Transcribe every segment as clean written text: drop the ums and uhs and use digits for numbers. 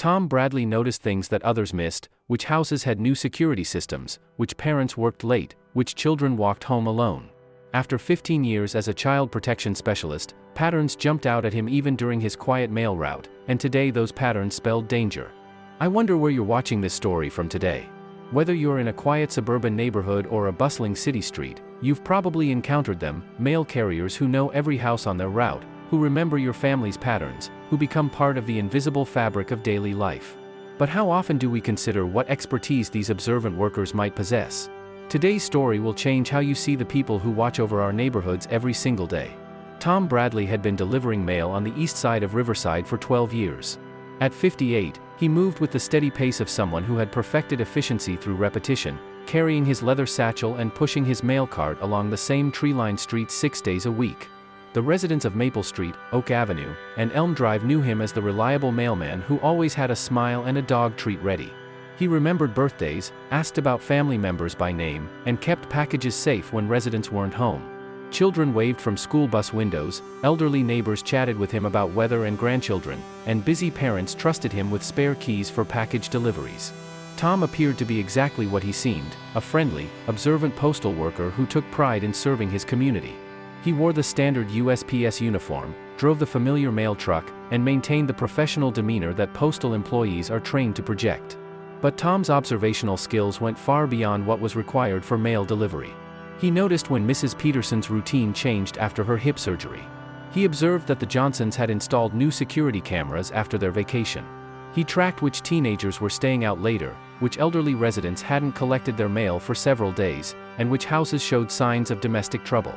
Tom Bradley noticed things that others missed: which houses had new security systems, which parents worked late, which children walked home alone. After 15 years as a child protection specialist, patterns jumped out at him even during his quiet mail route, and today those patterns spelled danger. I wonder where you're watching this story from today. Whether you're in a quiet suburban neighborhood or a bustling city street, you've probably encountered them: mail carriers who know every house on their route, who remember your family's patterns, who become part of the invisible fabric of daily life. But how often do we consider what expertise these observant workers might possess? Today's story will change how you see the people who watch over our neighborhoods every single day. Tom Bradley had been delivering mail on the east side of Riverside for 12 years. At 58, he moved with the steady pace of someone who had perfected efficiency through repetition, carrying his leather satchel and pushing his mail cart along the same tree-lined streets 6 days a week. The residents of Maple Street, Oak Avenue, and Elm Drive knew him as the reliable mailman who always had a smile and a dog treat ready. He remembered birthdays, asked about family members by name, and kept packages safe when residents weren't home. Children waved from school bus windows, elderly neighbors chatted with him about weather and grandchildren, and busy parents trusted him with spare keys for package deliveries. Tom appeared to be exactly what he seemed: a friendly, observant postal worker who took pride in serving his community. He wore the standard USPS uniform, drove the familiar mail truck, and maintained the professional demeanor that postal employees are trained to project. But Tom's observational skills went far beyond what was required for mail delivery. He noticed when Mrs. Peterson's routine changed after her hip surgery. He observed that the Johnsons had installed new security cameras after their vacation. He tracked which teenagers were staying out later, which elderly residents hadn't collected their mail for several days, and which houses showed signs of domestic trouble.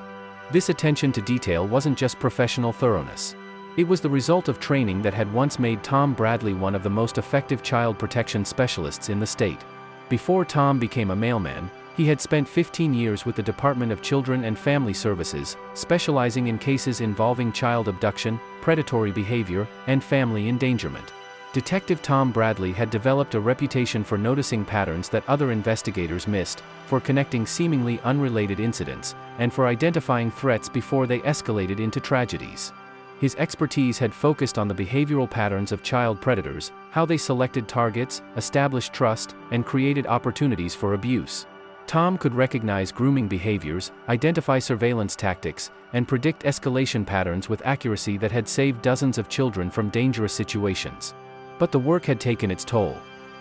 This attention to detail wasn't just professional thoroughness. It was the result of training that had once made Tom Bradley one of the most effective child protection specialists in the state. Before Tom became a mailman, he had spent 15 years with the Department of Children and Family Services, specializing in cases involving child abduction, predatory behavior, and family endangerment. Detective Tom Bradley had developed a reputation for noticing patterns that other investigators missed, for connecting seemingly unrelated incidents, and for identifying threats before they escalated into tragedies. His expertise had focused on the behavioral patterns of child predators, how they selected targets, established trust, and created opportunities for abuse. Tom could recognize grooming behaviors, identify surveillance tactics, and predict escalation patterns with accuracy that had saved dozens of children from dangerous situations. But the work had taken its toll.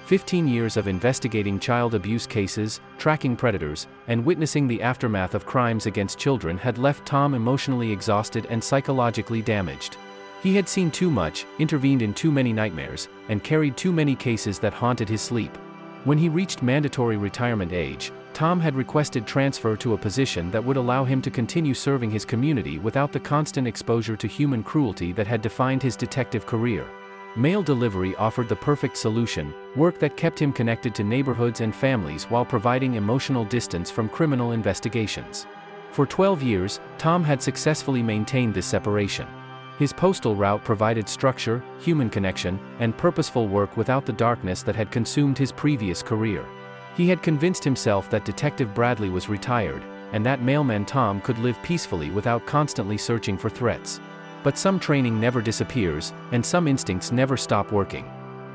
15 years of investigating child abuse cases, tracking predators, and witnessing the aftermath of crimes against children had left Tom emotionally exhausted and psychologically damaged. He had seen too much, intervened in too many nightmares, and carried too many cases that haunted his sleep. When he reached mandatory retirement age, Tom had requested transfer to a position that would allow him to continue serving his community without the constant exposure to human cruelty that had defined his detective career. Mail delivery offered the perfect solution: work that kept him connected to neighborhoods and families while providing emotional distance from criminal investigations. For 12 years, Tom had successfully maintained this separation. His postal route provided structure, human connection, and purposeful work without the darkness that had consumed his previous career. He had convinced himself that Detective Bradley was retired, and that mailman Tom could live peacefully without constantly searching for threats. But some training never disappears, and some instincts never stop working.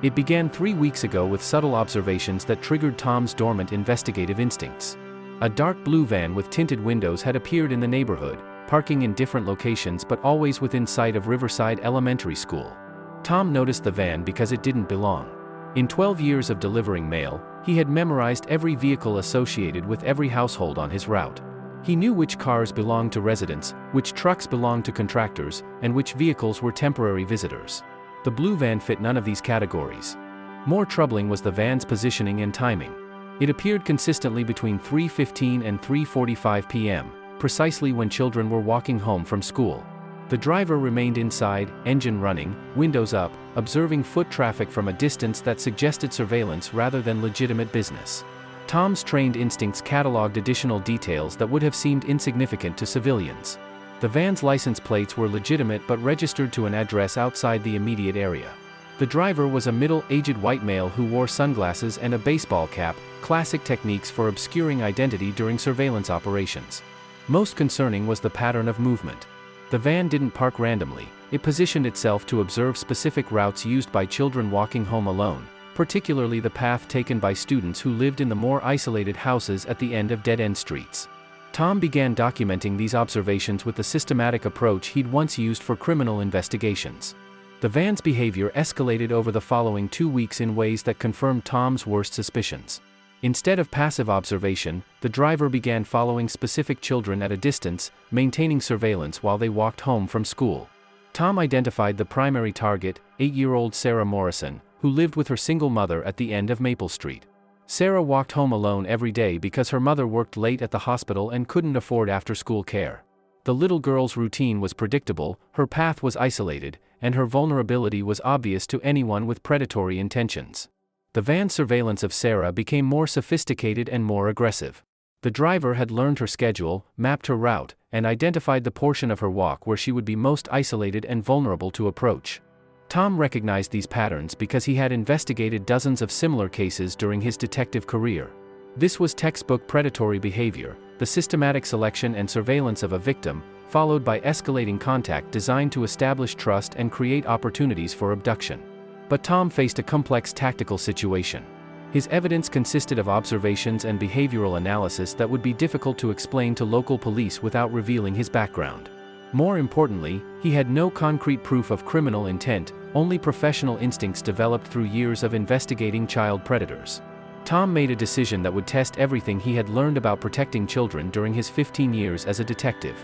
It began 3 weeks ago with subtle observations that triggered Tom's dormant investigative instincts. A dark blue van with tinted windows had appeared in the neighborhood, parking in different locations but always within sight of Riverside Elementary School. Tom noticed the van because it didn't belong. In 12 years of delivering mail, he had memorized every vehicle associated with every household on his route. He knew which cars belonged to residents, which trucks belonged to contractors, and which vehicles were temporary visitors. The blue van fit none of these categories. More troubling was the van's positioning and timing. It appeared consistently between 3:15 and 3:45 p.m., precisely when children were walking home from school. The driver remained inside, engine running, windows up, observing foot traffic from a distance that suggested surveillance rather than legitimate business. Tom's trained instincts cataloged additional details that would have seemed insignificant to civilians. The van's license plates were legitimate but registered to an address outside the immediate area. The driver was a middle-aged white male who wore sunglasses and a baseball cap, classic techniques for obscuring identity during surveillance operations. Most concerning was the pattern of movement. The van didn't park randomly, it positioned itself to observe specific routes used by children walking home alone, particularly the path taken by students who lived in the more isolated houses at the end of dead-end streets. Tom began documenting these observations with the systematic approach he'd once used for criminal investigations. The van's behavior escalated over the following 2 weeks in ways that confirmed Tom's worst suspicions. Instead of passive observation, the driver began following specific children at a distance, maintaining surveillance while they walked home from school. Tom identified the primary target, 8-year-old Sarah Morrison, who lived with her single mother at the end of Maple Street. Sarah walked home alone every day because her mother worked late at the hospital and couldn't afford after-school care. The little girl's routine was predictable, her path was isolated, and her vulnerability was obvious to anyone with predatory intentions. The van's surveillance of Sarah became more sophisticated and more aggressive. The driver had learned her schedule, mapped her route, and identified the portion of her walk where she would be most isolated and vulnerable to approach. Tom recognized these patterns because he had investigated dozens of similar cases during his detective career. This was textbook predatory behavior, the systematic selection and surveillance of a victim, followed by escalating contact designed to establish trust and create opportunities for abduction. But Tom faced a complex tactical situation. His evidence consisted of observations and behavioral analysis that would be difficult to explain to local police without revealing his background. More importantly, he had no concrete proof of criminal intent, only professional instincts developed through years of investigating child predators. Tom made a decision that would test everything he had learned about protecting children during his 15 years as a detective.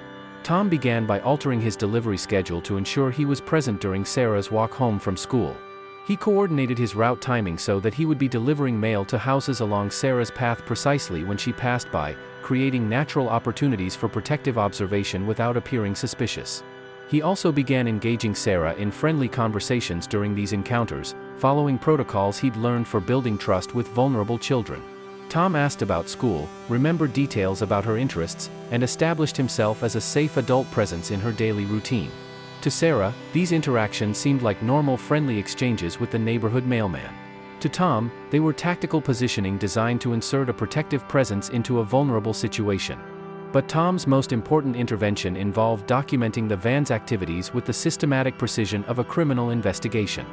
Tom began by altering his delivery schedule to ensure he was present during Sarah's walk home from school. He coordinated his route timing so that he would be delivering mail to houses along Sarah's path precisely when she passed by, creating natural opportunities for protective observation without appearing suspicious. He also began engaging Sarah in friendly conversations during these encounters, following protocols he'd learned for building trust with vulnerable children. Tom asked about school, remembered details about her interests, and established himself as a safe adult presence in her daily routine. To Sarah, these interactions seemed like normal friendly exchanges with the neighborhood mailman. To Tom, they were tactical positioning designed to insert a protective presence into a vulnerable situation. But Tom's most important intervention involved documenting the van's activities with the systematic precision of a criminal investigation.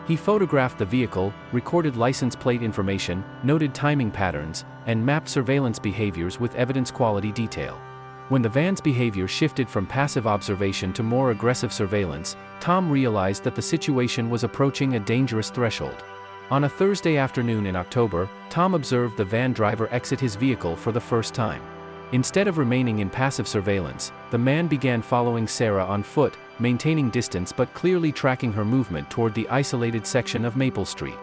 He photographed the vehicle, recorded license plate information, noted timing patterns, and mapped surveillance behaviors with evidence-quality detail. When the van's behavior shifted from passive observation to more aggressive surveillance, Tom realized that the situation was approaching a dangerous threshold. On a Thursday afternoon in October, Tom observed the van driver exit his vehicle for the first time. Instead of remaining in passive surveillance, the man began following Sarah on foot, maintaining distance but clearly tracking her movement toward the isolated section of Maple Street.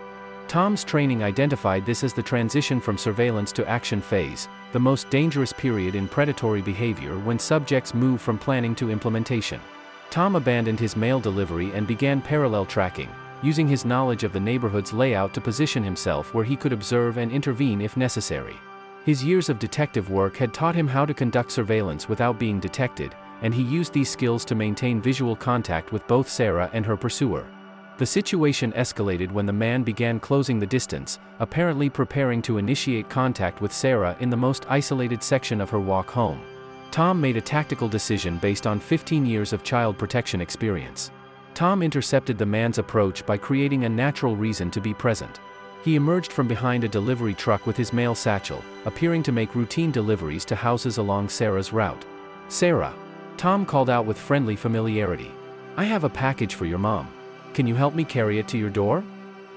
Tom's training identified this as the transition from surveillance to action phase, the most dangerous period in predatory behavior when subjects move from planning to implementation. Tom abandoned his mail delivery and began parallel tracking, using his knowledge of the neighborhood's layout to position himself where he could observe and intervene if necessary. His years of detective work had taught him how to conduct surveillance without being detected, and he used these skills to maintain visual contact with both Sarah and her pursuer. The situation escalated when the man began closing the distance, apparently preparing to initiate contact with Sarah in the most isolated section of her walk home. Tom made a tactical decision based on 15 years of child protection experience. Tom intercepted the man's approach by creating a natural reason to be present. He emerged from behind a delivery truck with his mail satchel, appearing to make routine deliveries to houses along Sarah's route. "Sarah," Tom called out with friendly familiarity. "I have a package for your mom. Can you help me carry it to your door?"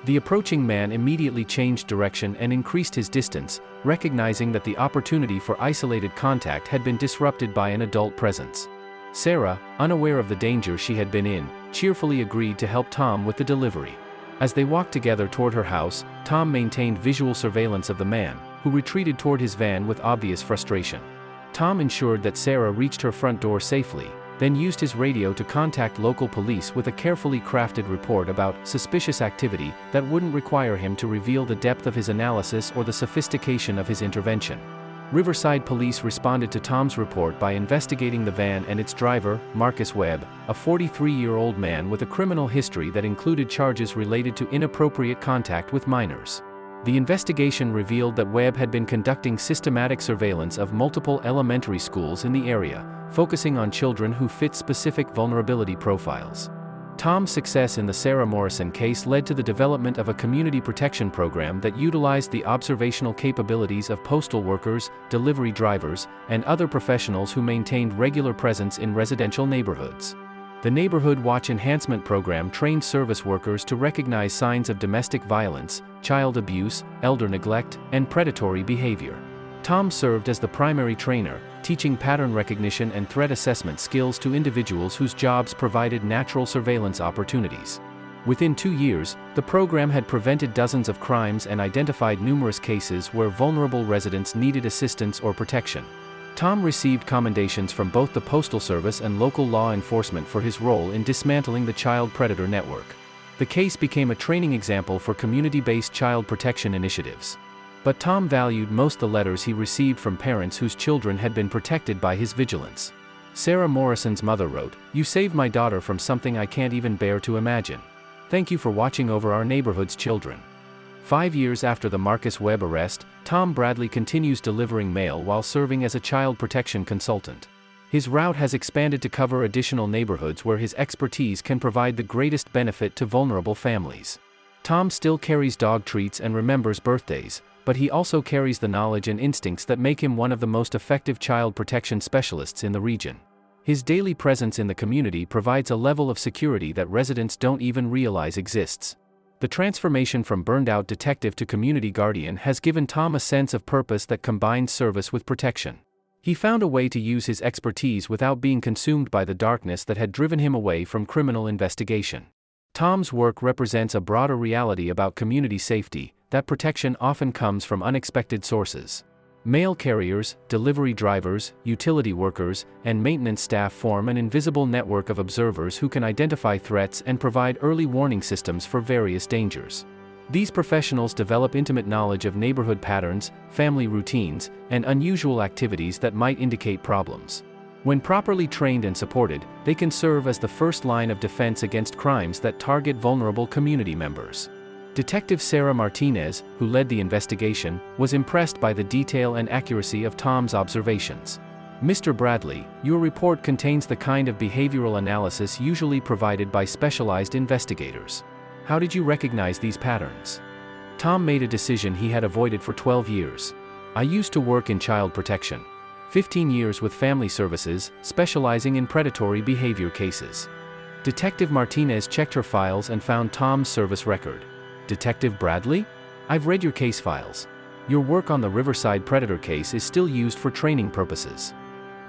The approaching man immediately changed direction and increased his distance, recognizing that the opportunity for isolated contact had been disrupted by an adult presence. Sarah, unaware of the danger she had been in, cheerfully agreed to help Tom with the delivery. As they walked together toward her house, Tom maintained visual surveillance of the man, who retreated toward his van with obvious frustration. Tom ensured that Sarah reached her front door safely, then used his radio to contact local police with a carefully crafted report about suspicious activity that wouldn't require him to reveal the depth of his analysis or the sophistication of his intervention. Riverside Police responded to Tom's report by investigating the van and its driver, Marcus Webb, a 43-year-old man with a criminal history that included charges related to inappropriate contact with minors. The investigation revealed that Webb had been conducting systematic surveillance of multiple elementary schools in the area, focusing on children who fit specific vulnerability profiles. Tom's success in the Sarah Morrison case led to the development of a community protection program that utilized the observational capabilities of postal workers, delivery drivers, and other professionals who maintained regular presence in residential neighborhoods. The Neighborhood Watch Enhancement Program trained service workers to recognize signs of domestic violence, child abuse, elder neglect, and predatory behavior. Tom served as the primary trainer, teaching pattern recognition and threat assessment skills to individuals whose jobs provided natural surveillance opportunities. Within 2 years, the program had prevented dozens of crimes and identified numerous cases where vulnerable residents needed assistance or protection. Tom received commendations from both the Postal Service and local law enforcement for his role in dismantling the child predator network. The case became a training example for community-based child protection initiatives. But Tom valued most the letters he received from parents whose children had been protected by his vigilance. Sarah Morrison's mother wrote, "You saved my daughter from something I can't even bear to imagine. Thank you for watching over our neighborhood's children." 5 years after the Marcus Webb arrest, Tom Bradley continues delivering mail while serving as a child protection consultant. His route has expanded to cover additional neighborhoods where his expertise can provide the greatest benefit to vulnerable families. Tom still carries dog treats and remembers birthdays, but he also carries the knowledge and instincts that make him one of the most effective child protection specialists in the region. His daily presence in the community provides a level of security that residents don't even realize exists. The transformation from burned-out detective to community guardian has given Tom a sense of purpose that combines service with protection. He found a way to use his expertise without being consumed by the darkness that had driven him away from criminal investigation. Tom's work represents a broader reality about community safety, that protection often comes from unexpected sources. Mail carriers, delivery drivers, utility workers, and maintenance staff form an invisible network of observers who can identify threats and provide early warning systems for various dangers. These professionals develop intimate knowledge of neighborhood patterns, family routines, and unusual activities that might indicate problems. When properly trained and supported, they can serve as the first line of defense against crimes that target vulnerable community members. Detective Sarah Martinez, who led the investigation, was impressed by the detail and accuracy of Tom's observations. "Mr. Bradley, your report contains the kind of behavioral analysis usually provided by specialized investigators. How did you recognize these patterns?" Tom made a decision he had avoided for 12 years. "I used to work in child protection. 15 years with family services, specializing in predatory behavior cases." Detective Martinez checked her files and found Tom's service record. "Detective Bradley? I've read your case files. Your work on the Riverside Predator case is still used for training purposes."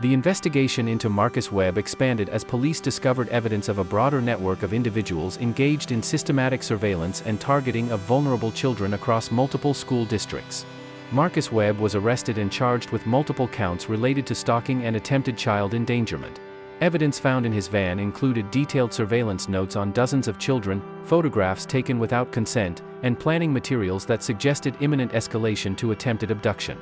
The investigation into Marcus Webb expanded as police discovered evidence of a broader network of individuals engaged in systematic surveillance and targeting of vulnerable children across multiple school districts. Marcus Webb was arrested and charged with multiple counts related to stalking and attempted child endangerment. Evidence found in his van included detailed surveillance notes on dozens of children, photographs taken without consent, and planning materials that suggested imminent escalation to attempted abduction.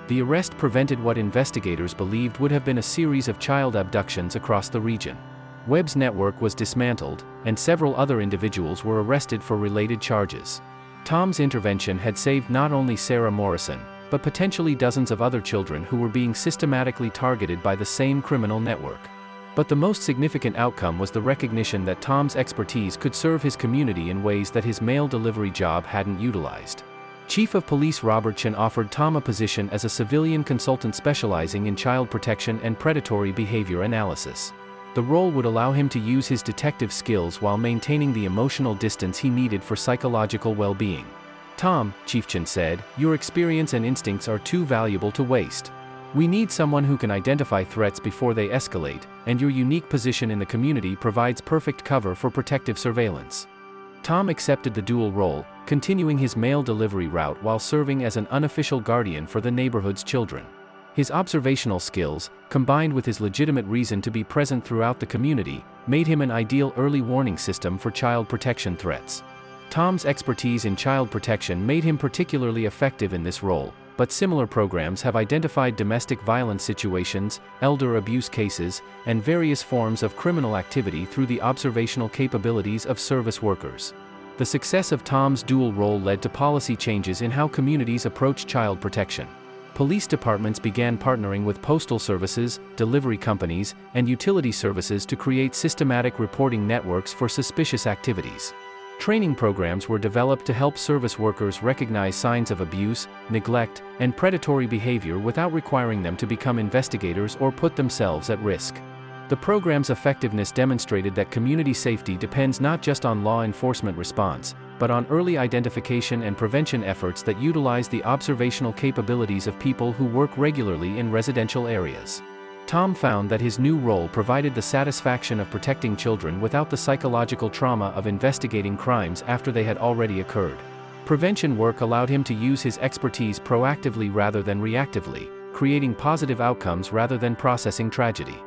The arrest prevented what investigators believed would have been a series of child abductions across the region. Webb's network was dismantled, and several other individuals were arrested for related charges. Tom's intervention had saved not only Sarah Morrison, but potentially dozens of other children who were being systematically targeted by the same criminal network. But the most significant outcome was the recognition that Tom's expertise could serve his community in ways that his mail delivery job hadn't utilized. Chief of Police Robert Chin offered Tom a position as a civilian consultant specializing in child protection and predatory behavior analysis. The role would allow him to use his detective skills while maintaining the emotional distance he needed for psychological well-being. "Tom," Chief Chin said, "your experience and instincts are too valuable to waste. We need someone who can identify threats before they escalate, and your unique position in the community provides perfect cover for protective surveillance." Tom accepted the dual role, continuing his mail delivery route while serving as an unofficial guardian for the neighborhood's children. His observational skills, combined with his legitimate reason to be present throughout the community, made him an ideal early warning system for child protection threats. Tom's expertise in child protection made him particularly effective in this role, but similar programs have identified domestic violence situations, elder abuse cases, and various forms of criminal activity through the observational capabilities of service workers. The success of Tom's dual role led to policy changes in how communities approach child protection. Police departments began partnering with postal services, delivery companies, and utility services to create systematic reporting networks for suspicious activities. Training programs were developed to help service workers recognize signs of abuse, neglect, and predatory behavior without requiring them to become investigators or put themselves at risk. The program's effectiveness demonstrated that community safety depends not just on law enforcement response, but on early identification and prevention efforts that utilize the observational capabilities of people who work regularly in residential areas. Tom found that his new role provided the satisfaction of protecting children without the psychological trauma of investigating crimes after they had already occurred. Prevention work allowed him to use his expertise proactively rather than reactively, creating positive outcomes rather than processing tragedy.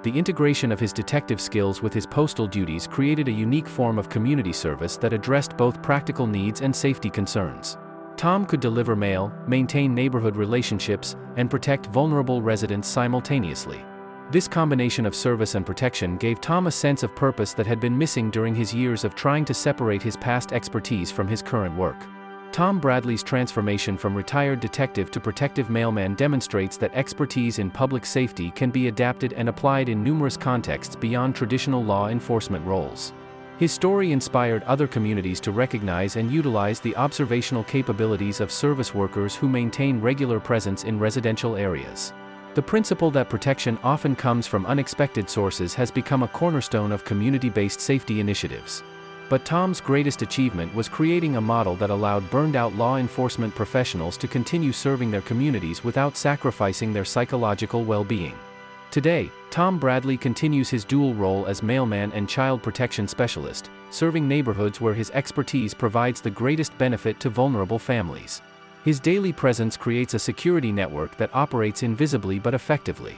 The integration of his detective skills with his postal duties created a unique form of community service that addressed both practical needs and safety concerns. Tom could deliver mail, maintain neighborhood relationships, and protect vulnerable residents simultaneously. This combination of service and protection gave Tom a sense of purpose that had been missing during his years of trying to separate his past expertise from his current work. Tom Bradley's transformation from retired detective to protective mailman demonstrates that expertise in public safety can be adapted and applied in numerous contexts beyond traditional law enforcement roles. His story inspired other communities to recognize and utilize the observational capabilities of service workers who maintain regular presence in residential areas. The principle that protection often comes from unexpected sources has become a cornerstone of community-based safety initiatives. But Tom's greatest achievement was creating a model that allowed burned-out law enforcement professionals to continue serving their communities without sacrificing their psychological well-being. Today, Tom Bradley continues his dual role as mailman and child protection specialist, serving neighborhoods where his expertise provides the greatest benefit to vulnerable families. His daily presence creates a security network that operates invisibly but effectively.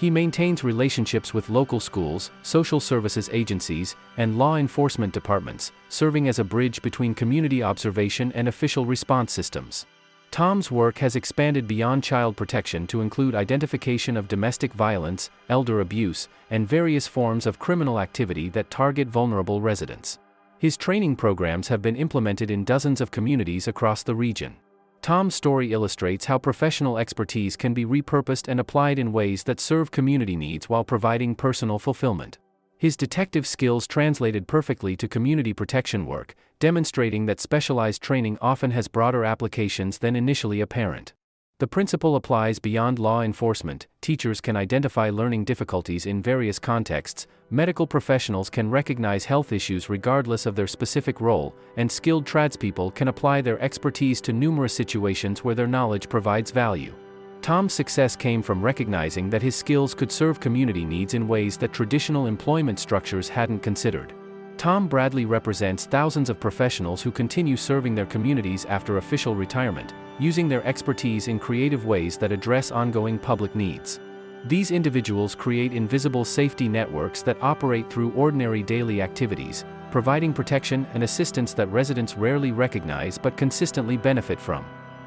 He maintains relationships with local schools, social services agencies, and law enforcement departments, serving as a bridge between community observation and official response systems. Tom's work has expanded beyond child protection to include identification of domestic violence, elder abuse, and various forms of criminal activity that target vulnerable residents. His training programs have been implemented in dozens of communities across the region. Tom's story illustrates how professional expertise can be repurposed and applied in ways that serve community needs while providing personal fulfillment. His detective skills translated perfectly to community protection work, demonstrating that specialized training often has broader applications than initially apparent. The principle applies beyond law enforcement. Teachers can identify learning difficulties in various contexts, medical professionals can recognize health issues regardless of their specific role, and skilled tradespeople can apply their expertise to numerous situations where their knowledge provides value. Tom's success came from recognizing that his skills could serve community needs in ways that traditional employment structures hadn't considered. Tom Bradley represents thousands of professionals who continue serving their communities after official retirement, using their expertise in creative ways that address ongoing public needs. These individuals create invisible safety networks that operate through ordinary daily activities, providing protection and assistance that residents rarely recognize but consistently benefit from.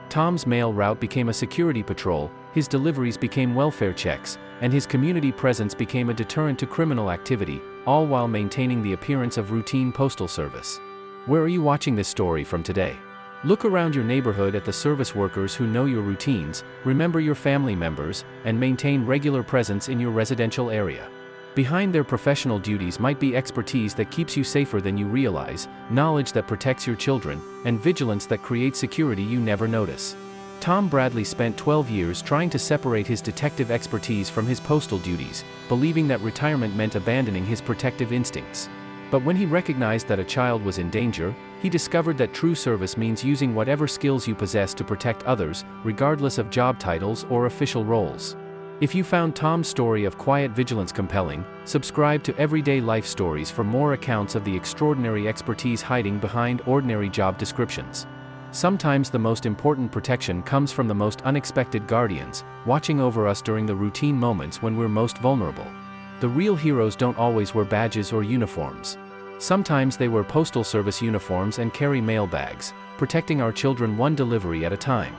Tom's mail route became a security patrol, his deliveries became welfare checks, and his community presence became a deterrent to criminal activity, all while maintaining the appearance of routine postal service. Where are you watching this story from today? Look around your neighborhood at the service workers who know your routines, remember your family members, and maintain regular presence in your residential area. Behind their professional duties might be expertise that keeps you safer than you realize, knowledge that protects your children, and vigilance that creates security you never notice. Tom Bradley spent 12 years trying to separate his detective expertise from his postal duties, believing that retirement meant abandoning his protective instincts. But when he recognized that a child was in danger, he discovered that true service means using whatever skills you possess to protect others, regardless of job titles or official roles. If you found Tom's story of quiet vigilance compelling, subscribe to Everyday Life Stories for more accounts of the extraordinary expertise hiding behind ordinary job descriptions. Sometimes the most important protection comes from the most unexpected guardians, watching over us during the routine moments when we're most vulnerable. The real heroes don't always wear badges or uniforms. Sometimes they wear postal service uniforms and carry mail bags, protecting our children one delivery at a time.